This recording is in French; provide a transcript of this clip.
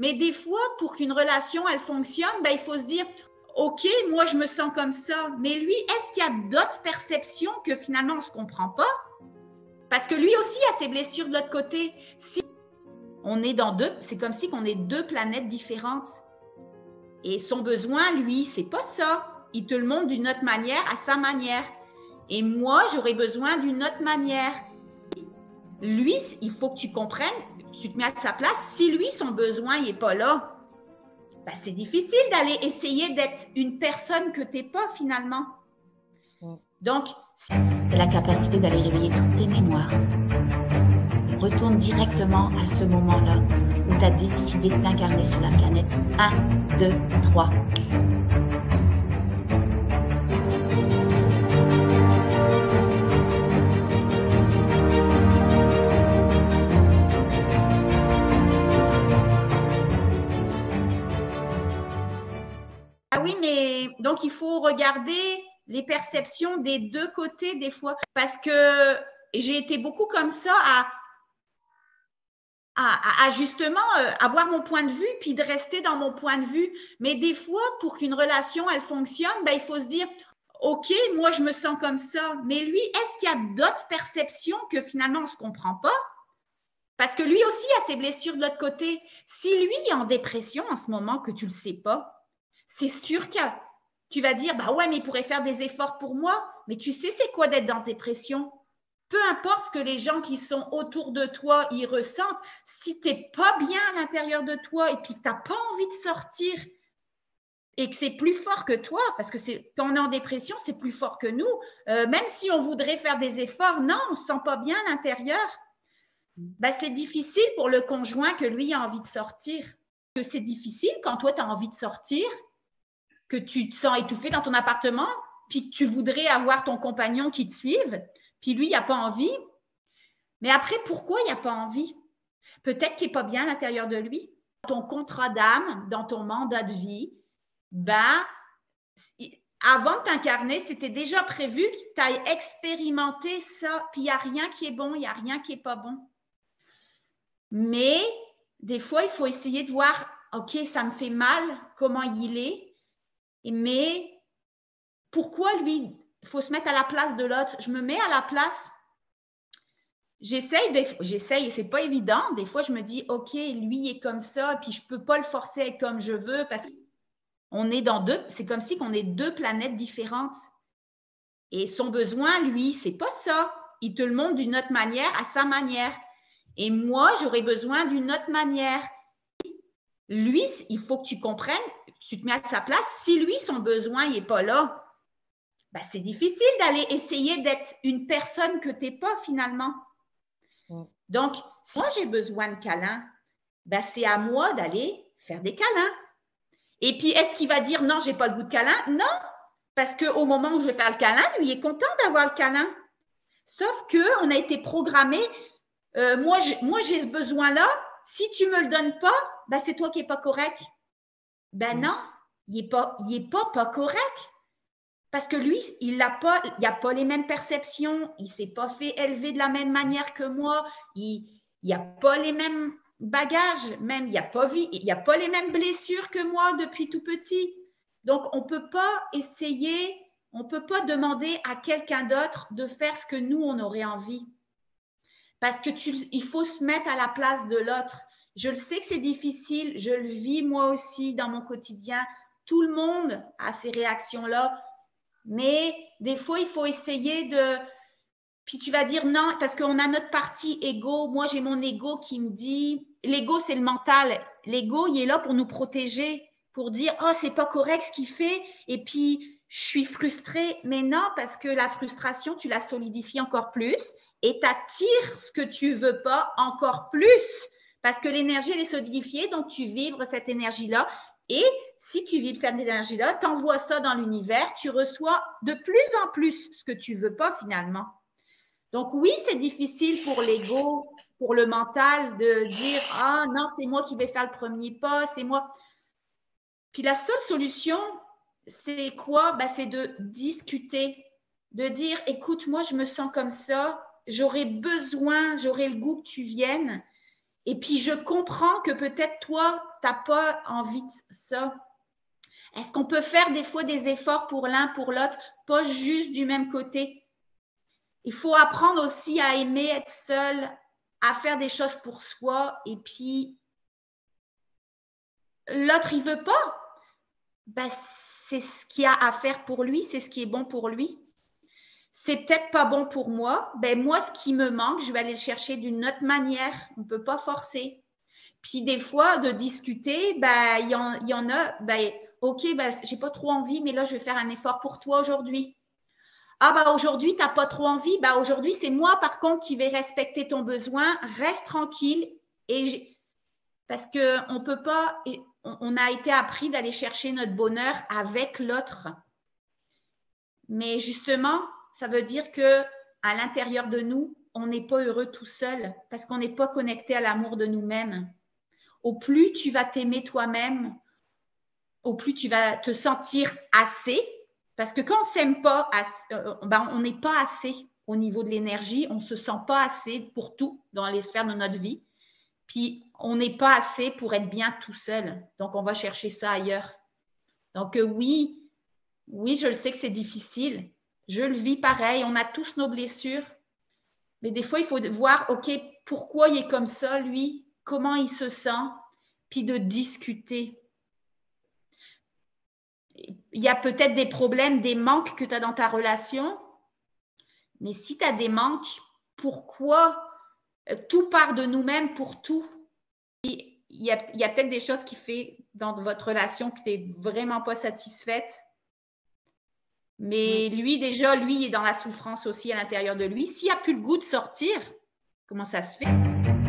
Mais des fois, pour qu'une relation, elle fonctionne, il faut se dire, OK, moi, je me sens comme ça. Mais lui, est-ce qu'il y a d'autres perceptions que finalement, on ne se comprend pas? Parce que lui aussi a ses blessures de l'autre côté. Si on est dans deux, c'est comme si on est deux planètes différentes. Et son besoin, lui, c'est pas ça. Il te le montre d'une autre manière, à sa manière. Et moi, j'aurais besoin d'une autre manière. Lui, il faut que tu comprennes, tu te mets à sa place. Si lui, son besoin, il n'est pas là, c'est difficile d'aller essayer d'être une personne que tu n'es pas finalement. Donc, tu as la capacité d'aller réveiller toutes tes mémoires. Retourne directement à ce moment-là où tu as décidé de t'incarner sur la planète. 1, 2, 3. Ah oui, mais donc il faut regarder les perceptions des deux côtés des fois. Parce que j'ai été beaucoup comme ça à justement avoir mon point de vue puis de rester dans mon point de vue. Mais des fois, pour qu'une relation, elle fonctionne, il faut se dire, OK, moi, je me sens comme ça. Mais lui, est-ce qu'il y a d'autres perceptions que finalement, on ne se comprend pas? Parce que lui aussi a ses blessures de l'autre côté. Si lui est en dépression en ce moment que tu ne le sais pas, c'est sûr que tu vas dire, ouais, mais il pourrait faire des efforts pour moi. Mais tu sais, c'est quoi d'être dans dépression? Peu importe ce que les gens qui sont autour de toi y ressentent, si tu n'es pas bien à l'intérieur de toi et puis que tu n'as pas envie de sortir et que c'est plus fort que toi, parce que quand on est en dépression, c'est plus fort que nous, même si on voudrait faire des efforts, non, on ne se sent pas bien à l'intérieur, c'est difficile pour le conjoint que lui a envie de sortir. Que c'est difficile quand toi, tu as envie de sortir, que tu te sens étouffé dans ton appartement, puis que tu voudrais avoir ton compagnon qui te suive, puis lui, il n'a pas envie. Mais après, pourquoi il n'a pas envie? Peut-être qu'il n'est pas bien à l'intérieur de lui. Dans ton contrat d'âme, dans ton mandat de vie, avant de t'incarner, c'était déjà prévu que tu ailles expérimenter ça, puis il n'y a rien qui est bon, il n'y a rien qui n'est pas bon. Mais des fois, il faut essayer de voir, OK, ça me fait mal, comment il est, mais pourquoi lui, il faut se mettre à la place de l'autre. Je me mets à la place. J'essaye et c'est pas évident. Des fois, je me dis, OK, lui est comme ça, puis je peux pas le forcer à être comme je veux parce qu'on est dans deux, c'est comme si on est deux planètes différentes. Et son besoin, lui, c'est pas ça. Il te le montre d'une autre manière, à sa manière. Et moi, j'aurais besoin d'une autre manière. Lui, il faut que tu comprennes, tu te mets à sa place. Si lui, son besoin, il n'est pas là, c'est difficile d'aller essayer d'être une personne que tu n'es pas finalement. Donc, si moi, j'ai besoin de câlins, c'est à moi d'aller faire des câlins. Et puis, est-ce qu'il va dire non, je n'ai pas le goût de câlin? Non, parce qu'au moment où je vais faire le câlin, lui il est content d'avoir le câlin. Sauf qu'on a été programmé, moi, j'ai ce besoin-là, si tu ne me le donnes pas, c'est toi qui n'es pas correct. Non, il n'est pas correct. Parce que lui, il n'a pas les mêmes perceptions, il ne s'est pas fait élever de la même manière que moi, il n'a pas les mêmes bagages, même il n'a pas les mêmes blessures que moi depuis tout petit. Donc, on ne peut pas essayer, on ne peut pas demander à quelqu'un d'autre de faire ce que nous, on aurait envie. Parce qu'il faut se mettre à la place de l'autre. Je le sais que c'est difficile, je le vis moi aussi dans mon quotidien. Tout le monde a ces réactions-là. Mais des fois, il faut essayer de… Puis tu vas dire non, parce qu'on a notre partie ego. Moi, j'ai mon ego qui me dit… L'ego, c'est le mental. L'ego, il est là pour nous protéger, pour dire « Oh, c'est pas correct ce qu'il fait. » Et puis, je suis frustrée. Mais non, parce que la frustration, tu la solidifies encore plus et tu attires ce que tu veux pas encore plus. Parce que l'énergie, elle est solidifiée, donc tu vibres cette énergie-là. Et si tu vibres cette énergie-là, tu envoies ça dans l'univers, tu reçois de plus en plus ce que tu ne veux pas finalement. Donc oui, c'est difficile pour l'ego, pour le mental de dire « Ah non, c'est moi qui vais faire le premier pas, c'est moi. » Puis la seule solution, c'est quoi? C'est de discuter, de dire « Écoute, moi, je me sens comme ça, j'aurais besoin, j'aurais le goût que tu viennes. » Et puis, je comprends que peut-être toi, tu n'as pas envie de ça. Est-ce qu'on peut faire des fois des efforts pour l'un, pour l'autre, pas juste du même côté? Il faut apprendre aussi à aimer être seul, à faire des choses pour soi. Et puis, l'autre, il veut pas. Ben, c'est ce qu'il y a à faire pour lui, c'est ce qui est bon pour lui. C'est peut-être pas bon pour moi. Ben, moi, ce qui me manque, je vais aller le chercher d'une autre manière. On ne peut pas forcer. Puis des fois, de discuter, ben, il y en a, ben, OK, ben, j'ai pas trop envie, mais là, je vais faire un effort pour toi aujourd'hui. Ah, ben, aujourd'hui, tu n'as pas trop envie. Ben, aujourd'hui, c'est moi, par contre, qui vais respecter ton besoin. Reste tranquille. Parce qu'on peut pas, on a été appris d'aller chercher notre bonheur avec l'autre. Mais justement, ça veut dire que à l'intérieur de nous, on n'est pas heureux tout seul parce qu'on n'est pas connecté à l'amour de nous-mêmes. Au plus tu vas t'aimer toi-même, au plus tu vas te sentir assez. Parce que quand on ne s'aime pas, ben on n'est pas assez au niveau de l'énergie, on ne se sent pas assez pour tout dans les sphères de notre vie. Puis on n'est pas assez pour être bien tout seul. Donc on va chercher ça ailleurs. Donc oui, je le sais que c'est difficile. Je le vis pareil. On a tous nos blessures. Mais des fois, il faut voir, OK, pourquoi il est comme ça, lui? Comment il se sent? Puis de discuter. Il y a peut-être des problèmes, des manques que tu as dans ta relation. Mais si tu as des manques, pourquoi? Tout part de nous-mêmes pour tout. Il y a peut-être des choses qui fait dans votre relation que tu n'es vraiment pas satisfaite. Mais lui, déjà, lui, il est dans la souffrance aussi à l'intérieur de lui. S'il n'a plus le goût de sortir, comment ça se fait?